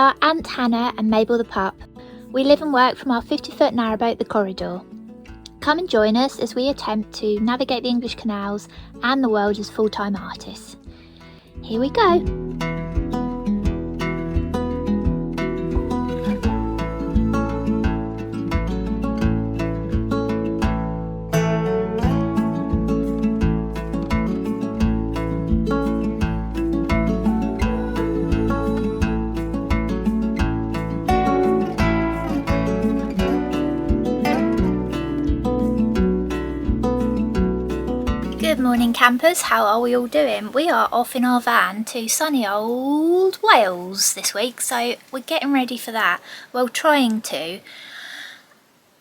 are Aunt Hannah and Mabel the pup. We live and work from our 50-foot narrowboat, the Corridor. Come and join us as we attempt to navigate the English canals and the world as full-time artists. Here we go. Good morning campers, how are we all doing? We are off in our van to sunny old Wales this week, so we're getting ready for that. Well, trying to.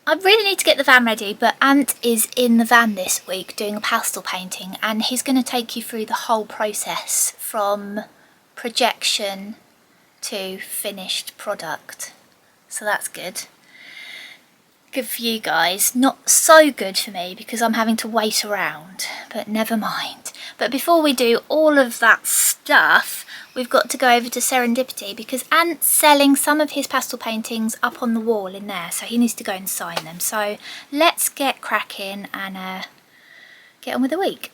I really need to get the van ready, but Ant is in the van this week doing a pastel painting, and he's going to take you through the whole process from projection to finished product. So that's good. Good for you guys, not so good for me because I'm having to wait around, but never mind. But before we do all of that stuff, we've got to go over to Serendipity because Ant's selling some of his pastel paintings up on the wall in there, so he needs to go and sign them. So let's get cracking and get on with the week.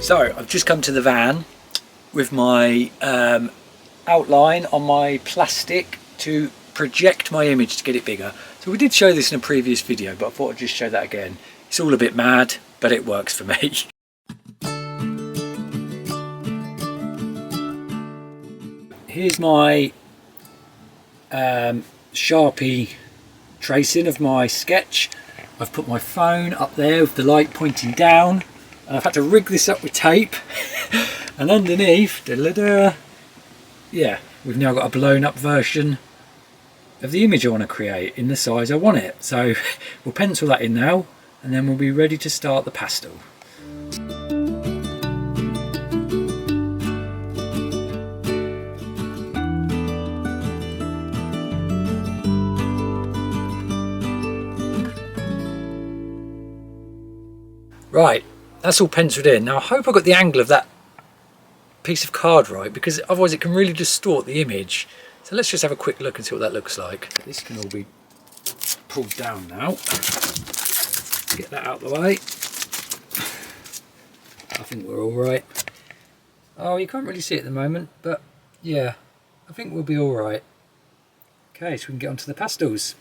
So I've just come to the van with my outline on my plastic to project my image to get it bigger. So we did show this in a previous video, but I thought I'd just show that again. It's all a bit mad, but it works for me. Here's my Sharpie tracing of my sketch. I've put my phone up there with the light pointing down. And I've had to rig this up with tape, and underneath, yeah, we've now got a blown up version of the image I want to create in the size I want it. So we'll pencil that in now, and then we'll be ready to start the pastel. Right. That's all penciled in. Now I hope I got the angle of that piece of card right, because otherwise it can really distort the image. So let's just have a quick look and see what that looks like. This can all be pulled down now. Get that out of the way. I think we're all right. Oh, you can't really see it at the moment, but yeah, I think we'll be all right. Okay, so we can get onto the pastels.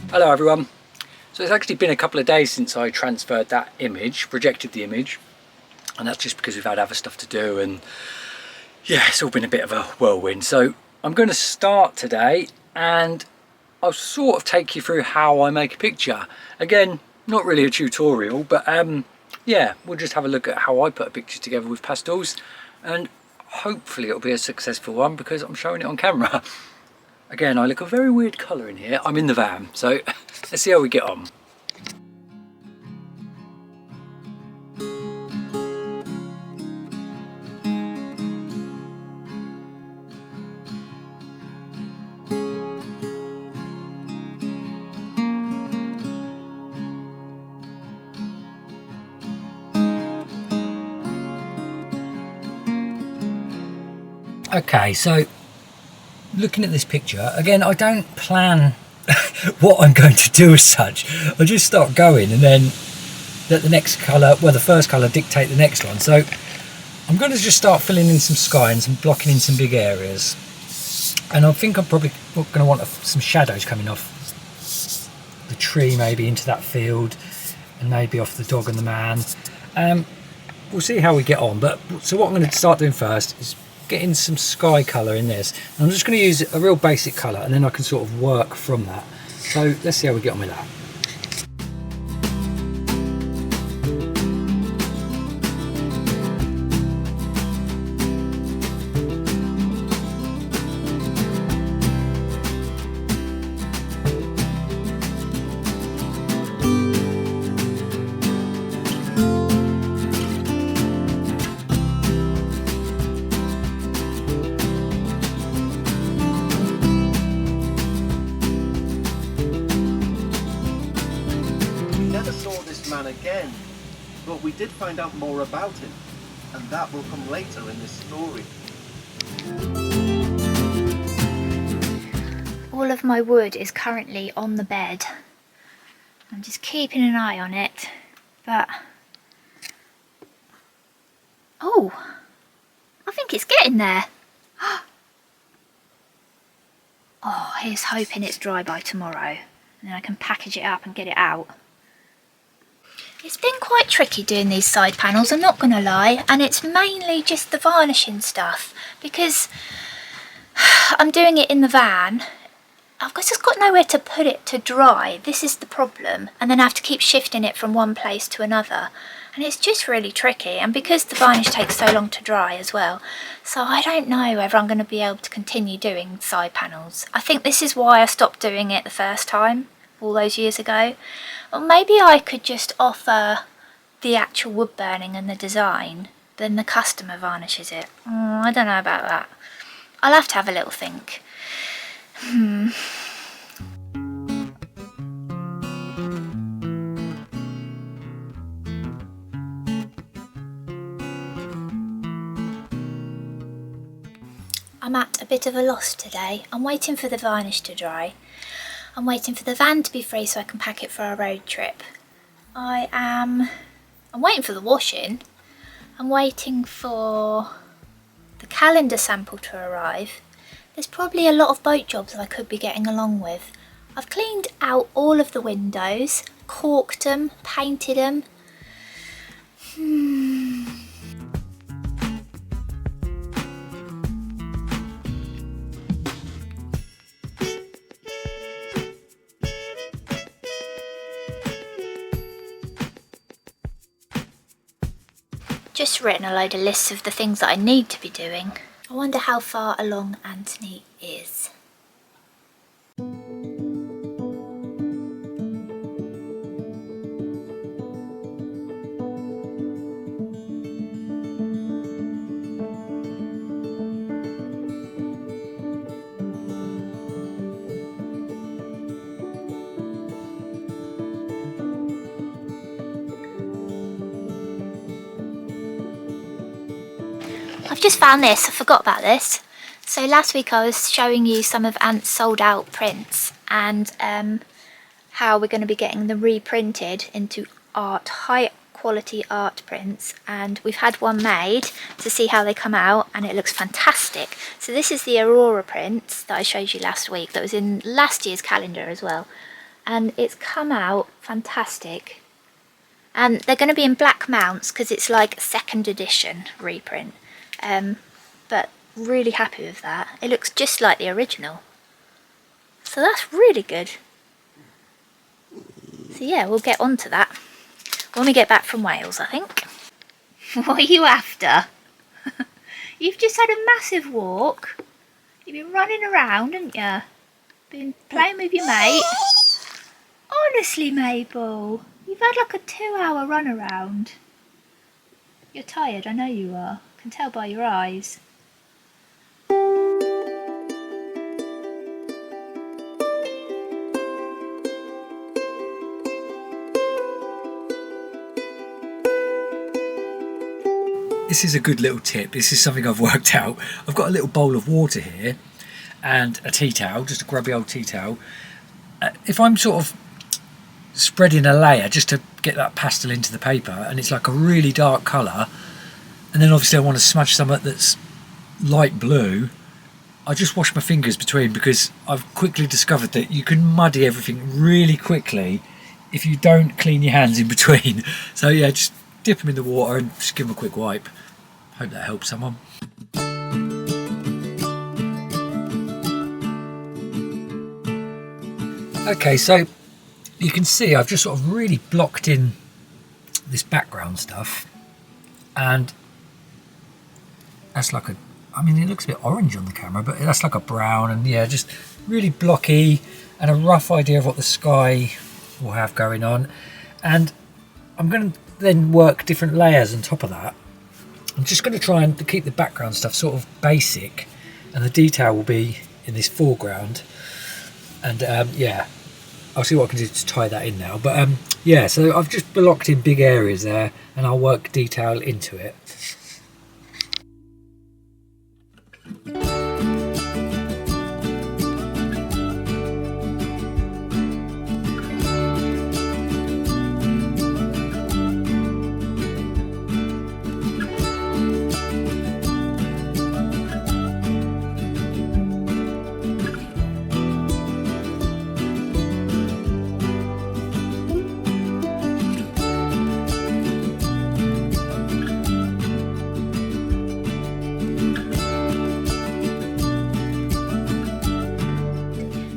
Hello everyone. So it's actually been a couple of days since I transferred that image, projected the image, and that's just because we've had other stuff to do, and yeah, it's all been a bit of a whirlwind. So I'm going to start today and I'll sort of take you through how I make a picture. Again, not really a tutorial, but yeah, we'll just have a look at how I put a picture together with pastels, and hopefully it'll be a successful one because I'm showing it on camera. Again, I look a very weird colour in here. I'm in the van, so let's see how we get on. Okay, so looking at this picture, again, I don't plan what I'm going to do as such. I just start going and then let the next colour, well, the first colour dictate the next one. So I'm going to just start filling in some sky and some blocking in some big areas. And I think I'm probably going to want some shadows coming off the tree, maybe into that field, and maybe off the dog and the man. We'll see how we get on. But so what I'm going to start doing first is getting some sky colour in this. And I'm just going to use a real basic colour, and then I can sort of work from that. So let's see how we get on with that. Again, but we did find out more about him, and that will come later in this story. All of my wood is currently on the bed. I'm just keeping an eye on it, but oh, I think it's getting there. Oh, here's hoping it's dry by tomorrow, and then I can package it up and get it out. It's been quite tricky doing these side panels, I'm not going to lie, and it's mainly just the varnishing stuff, because I'm doing it in the van. I've just got nowhere to put it to dry, this is the problem, and then I have to keep shifting it from one place to another, and it's just really tricky, and because the varnish takes so long to dry as well, so I don't know whether I'm going to be able to continue doing side panels. I think this is why I stopped doing it the first time, all those years ago. Or maybe I could just offer the actual wood burning and the design, then the customer varnishes it. I don't know about that. I'll have to have a little think. I'm at a bit of a loss today. I'm waiting for the varnish to dry. I'm waiting for the van to be free so I can pack it for our road trip. I'm waiting for the washing. I'm waiting for the calendar sample to arrive. There's probably a lot of boat jobs I could be getting along with. I've cleaned out all of the windows, caulked them, painted them. Just written a load of lists of the things that I need to be doing. I wonder how far along Anthony is. I've just found this, I forgot about this. So last week I was showing you some of Ant's sold out prints and how we're going to be getting them reprinted into art, high quality art prints, and we've had one made to see how they come out and it looks fantastic. So this is the Aurora print that I showed you last week that was in last year's calendar as well, and it's come out fantastic. And they're going to be in black mounts because it's like a second edition reprint. But really happy with that. It looks just like the original. So that's really good. So yeah, we'll get on to that when we get back from Wales, I think. What are you after? You've just had a massive walk. You've been running around, haven't you? Been playing with your mate. Honestly, Mabel, you've had like a 2-hour run around. You're tired, I know you are. I can tell by your eyes. this is a good little tip. This is something I've worked out. I've got a little bowl of water here and a tea towel, just a grubby old tea towel. If I'm sort of spreading a layer just to get that pastel into the paper, and it's like a really dark colour, and then obviously I want to smudge something that's light blue, I just wash my fingers between, because I've quickly discovered that you can muddy everything really quickly if you don't clean your hands in between. So yeah, just dip them in the water and just give them a quick wipe. Hope that helps someone. Okay, so you can see I've just sort of really blocked in this background stuff, and that's like I mean, it looks a bit orange on the camera, but that's like a brown, and yeah, just really blocky, and a rough idea of what the sky will have going on. And I'm going to then work different layers on top of that. I'm just going to try and keep the background stuff sort of basic, and the detail will be in this foreground. And yeah, I'll see what I can do to tie that in now. But yeah, so I've just blocked in big areas there, and I'll work detail into it.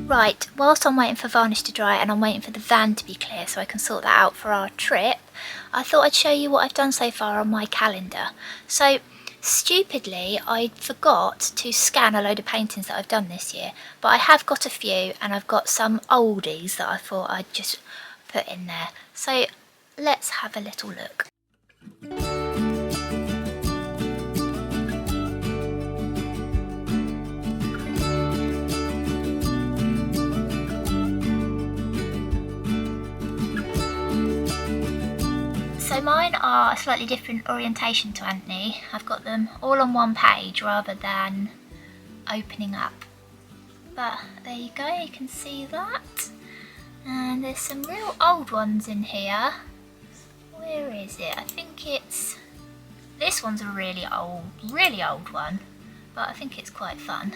Right, whilst I'm waiting for varnish to dry and I'm waiting for the van to be clear so I can sort that out for our trip, I thought I'd show you what I've done so far on my calendar. So, stupidly, I forgot to scan a load of paintings that I've done this year, but I have got a few, and I've got some oldies that I thought I'd just put in there. So, let's have a little look. So mine are a slightly different orientation to Anthony. I've got them all on one page rather than opening up. But there you go, you can see that. And there's some real old ones in here. Where is it? I think it's... This one's a really old one. But I think it's quite fun.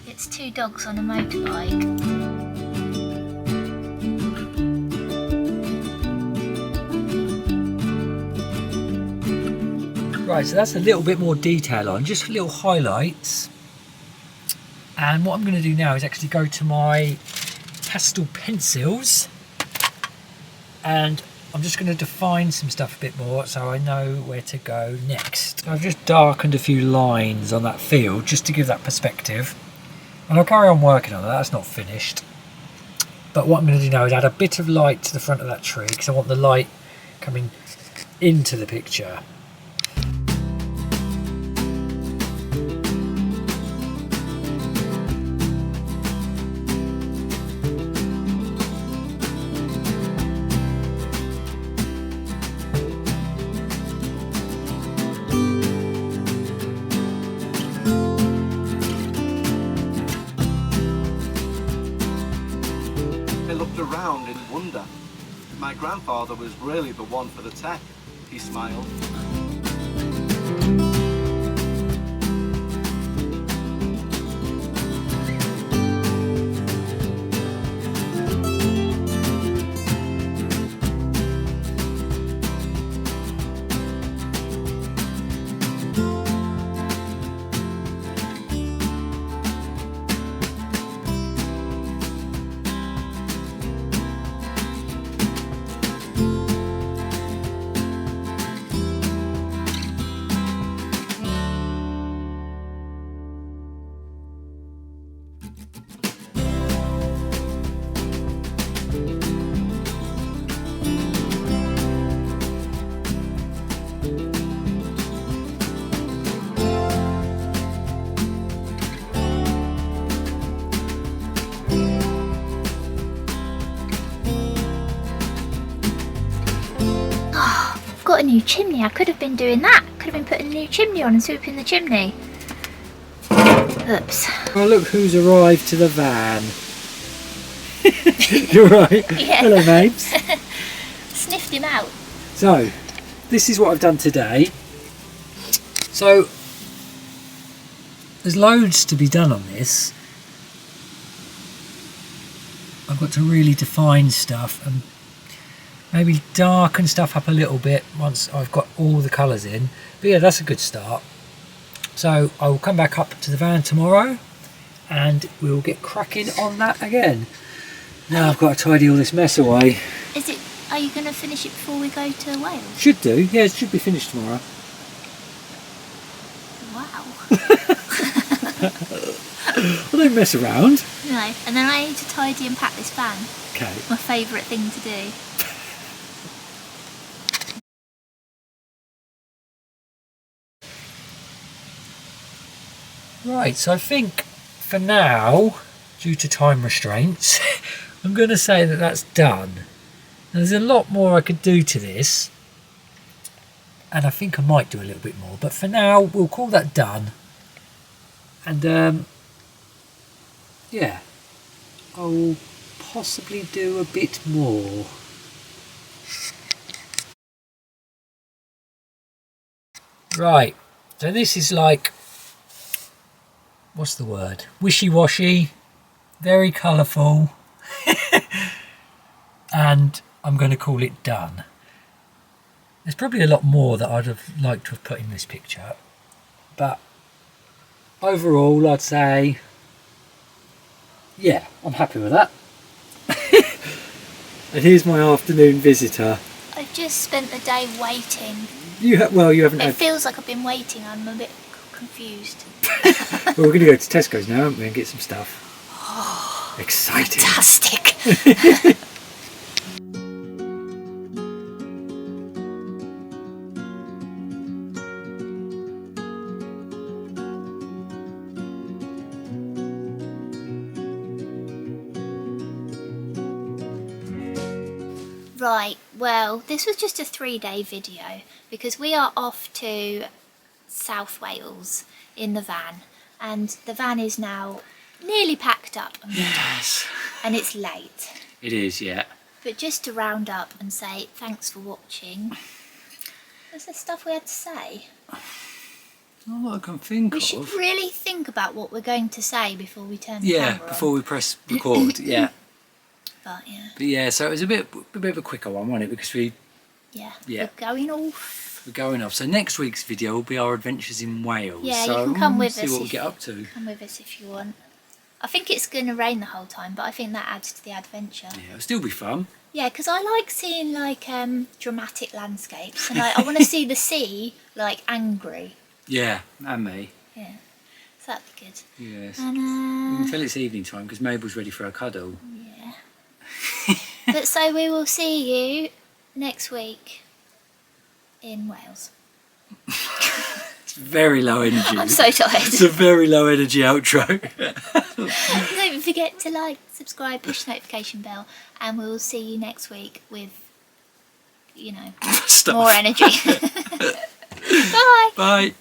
It's two dogs on a motorbike. Right, so that's a little bit more detail on, just little highlights. And what I'm going to do now is actually go to my pastel pencils, and I'm just going to define some stuff a bit more so I know where to go next. So I've just darkened a few lines on that field just to give that perspective, and I'll carry on working on that. That's not finished. But what I'm going to do now is add a bit of light to the front of that tree, because I want the light coming into the picture. Around in wonder. My grandfather was really the one for the tech. He smiled. new chimney. I could have been doing that. Could have been putting a new chimney on and swooping the chimney. Oops. Oh, look who's arrived to the van. You're right. Yeah. Hello, mates. Sniffed him out. So, this is what I've done today. So, there's loads to be done on this. I've got to really define stuff and maybe darken stuff up a little bit once I've got all the colours in. But yeah, that's a good start. So I will come back up to the van tomorrow and we'll get cracking on that again. Now I've got to tidy all this mess away. Are you going to finish it before we go to Wales? Should do, yeah, it should be finished tomorrow. Wow. I don't mess around. No, and then I need to tidy and pack this van. Okay. My favourite thing to do. Right, so I think for now, due to time restraints, I'm going to say that that's done. Now, there's a lot more I could do to this, and I think I might do a little bit more, but for now we'll call that done. And yeah, I'll possibly do a bit more. Right, so this is like, what's the word? Wishy-washy, very colourful, and I'm going to call it done. There's probably a lot more that I'd have liked to have put in this picture, but overall I'd say, yeah, I'm happy with that. And here's my afternoon visitor. I've just spent the day waiting. You haven't It had... feels like I've been waiting. I'm a bit confused. Well, we're going to go to Tesco's now, aren't we, and get some stuff. Oh, exciting. Fantastic. Right, well, this was just a 3-day video because we are off to South Wales in the van, and the van is now nearly packed up. Yes. And it's late. It is, yeah. But just to round up and say thanks for watching. Was there stuff we had to say? Not what I can think We of. should really think about what we're going to say before we turn the Yeah, camera before on. we press record, yeah. But yeah. But yeah, so it was a bit of a quicker one, wasn't it? Because Yeah. Yeah. We're going off. we're going off. So next week's video will be our adventures in Wales. Yeah, so you can come with see us what we if- get up to. Come with us if you want. I think it's going to rain the whole time, but I think that adds to the adventure. Yeah, it'll still be fun. Yeah, because I like seeing like dramatic landscapes, and I want to see the sea like angry. Yeah, and me. Yeah, so that'd be good. Yes. And Until it's evening time because Mabel's ready for a cuddle. yeah. But so we will see you next week in Wales. It's very low energy. I'm so tired. It's a very low energy outro. Don't forget to like, subscribe, push the notification bell, and we will see you next week with, you know, Stuff. more energy. Bye. Bye.